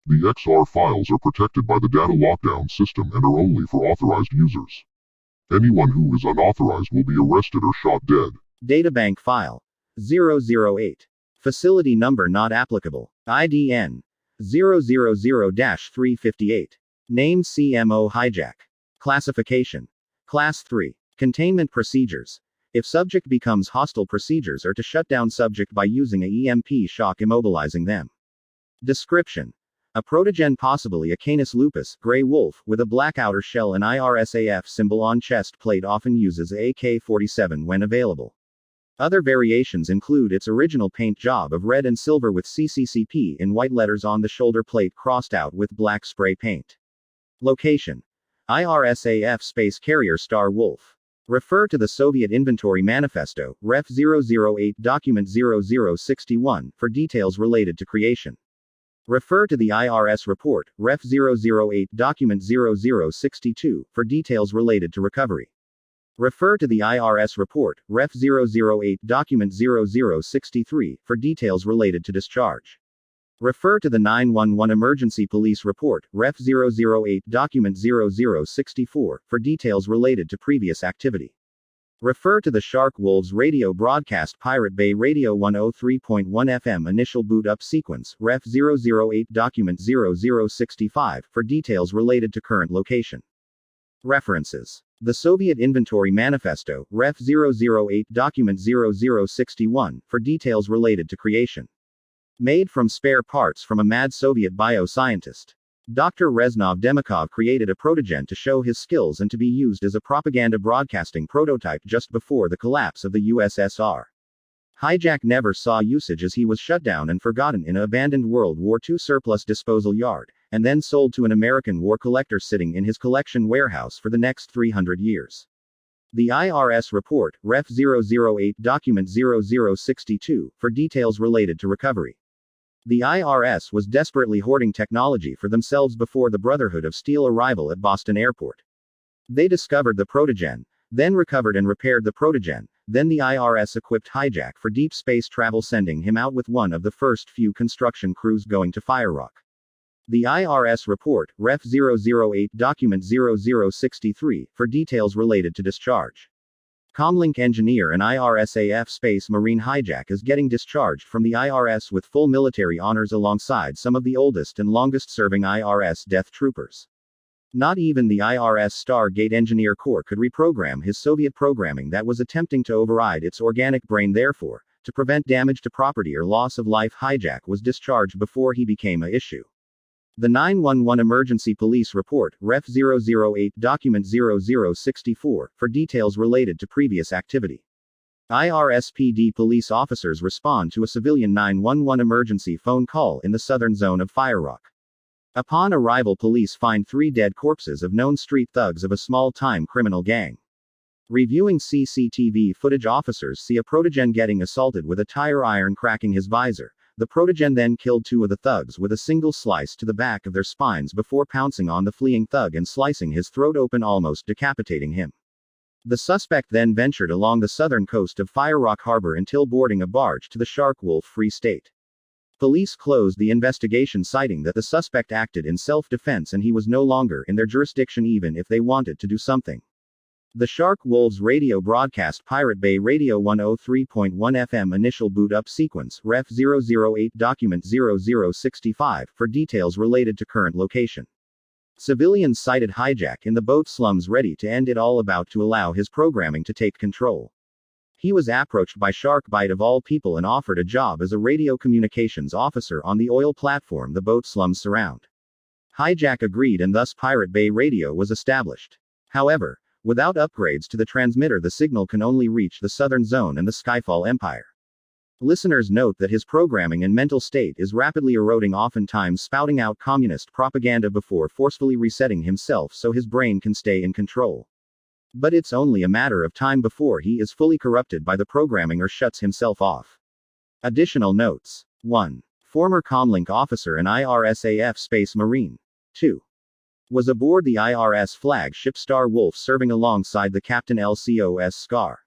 The XR files are protected by the data lockdown system and are only for authorized users. Anyone who is unauthorized will be arrested or shot dead. Databank file 008. Facility number not applicable. IDN 000-358. Name CMO Hijak. Classification Class 3. Containment procedures. If subject becomes hostile, procedures are to shut down subject by using a EMP shock immobilizing them. Description: a protogen, possibly a Canis lupus, gray wolf, with a black outer shell and IRSAF symbol on chest plate, often uses AK-47 when available. Other variations include its original paint job of red and silver with CCCP in white letters on the shoulder plate crossed out with black spray paint. Location: IRSAF Space Carrier Star Wolf. Refer to the Soviet Inventory Manifesto, Ref 008 Document 0061, for details related to creation. Refer to the IRS Report, Ref 008 Document 0062, for details related to recovery. Refer to the IRS Report, Ref 008 Document 0063, for details related to discharge. Refer to the 911 Emergency Police Report, Ref 008 Document 0064, for details related to previous activity. Refer to the Shark Wolves Radio Broadcast Pirate Bay Radio 103.1 FM Initial Boot Up Sequence, Ref 008 Document 0065, for details related to current location. References: the Soviet Inventory Manifesto, Ref 008 Document 0061, for details related to creation. Made from spare parts from a mad Soviet bioscientist. Dr. Reznov Demikov created a protogen to show his skills and to be used as a propaganda broadcasting prototype just before the collapse of the USSR. Hijak never saw usage as he was shut down and forgotten in an abandoned World War II surplus disposal yard, and then sold to an American war collector sitting in his collection warehouse for the next 300 years. The IRS Report, Ref 008 Document 0062, for details related to recovery. The IRS was desperately hoarding technology for themselves before the Brotherhood of Steel arrival at Boston Airport. They discovered the protogen, then recovered and repaired the protogen, then the IRS equipped Hijak for deep space travel, sending him out with one of the first few construction crews going to FireRock. The IRS Report, Ref 008 Document 0063, for details related to discharge. Comlink engineer and IRSAF Space Marine Hijak is getting discharged from the IRS with full military honors alongside some of the oldest and longest serving IRS death troopers. Not even the IRS Stargate Engineer Corps could reprogram his Soviet programming that was attempting to override its organic brain. Therefore, to prevent damage to property or loss of life, Hijak was discharged before he became an issue. The 911 Emergency Police Report, Ref 008 Document 0064, for details related to previous activity. IRSPD police officers respond to a civilian 911 emergency phone call in the southern zone of FireRock. Upon arrival, police find 3 dead corpses of known street thugs of a small-time criminal gang. Reviewing CCTV footage, officers see a protogen getting assaulted with a tire iron cracking his visor. The protogen then killed 2 of the thugs with a single slice to the back of their spines before pouncing on the fleeing thug and slicing his throat open, almost decapitating him. The suspect then ventured along the southern coast of FireRock Harbor until boarding a barge to the Shark Wolf Free State. Police closed the investigation, citing that the suspect acted in self-defense and he was no longer in their jurisdiction even if they wanted to do something. The Shark Wolves Radio Broadcast Pirate Bay Radio 103.1 FM Initial Boot Up Sequence, Ref 008 Document 0065, for details related to current location. Civilians sighted Hijak in the boat slums, ready to end it all, about to allow his programming to take control. He was approached by Sharkbite of all people and offered a job as a radio communications officer on the oil platform the boat slums surround. Hijak agreed, and thus Pirate Bay Radio was established. However, without upgrades to the transmitter, the signal can only reach the southern zone and the Skyfall Empire. Listeners note that his programming and mental state is rapidly eroding, oftentimes spouting out communist propaganda before forcefully resetting himself so his brain can stay in control. But it's only a matter of time before he is fully corrupted by the programming or shuts himself off. Additional notes: 1. Former Comlink officer and IRSAF Space Marine. 2. Was aboard the IRS flagship Star Wolf, serving alongside the Captain LCOS Scar.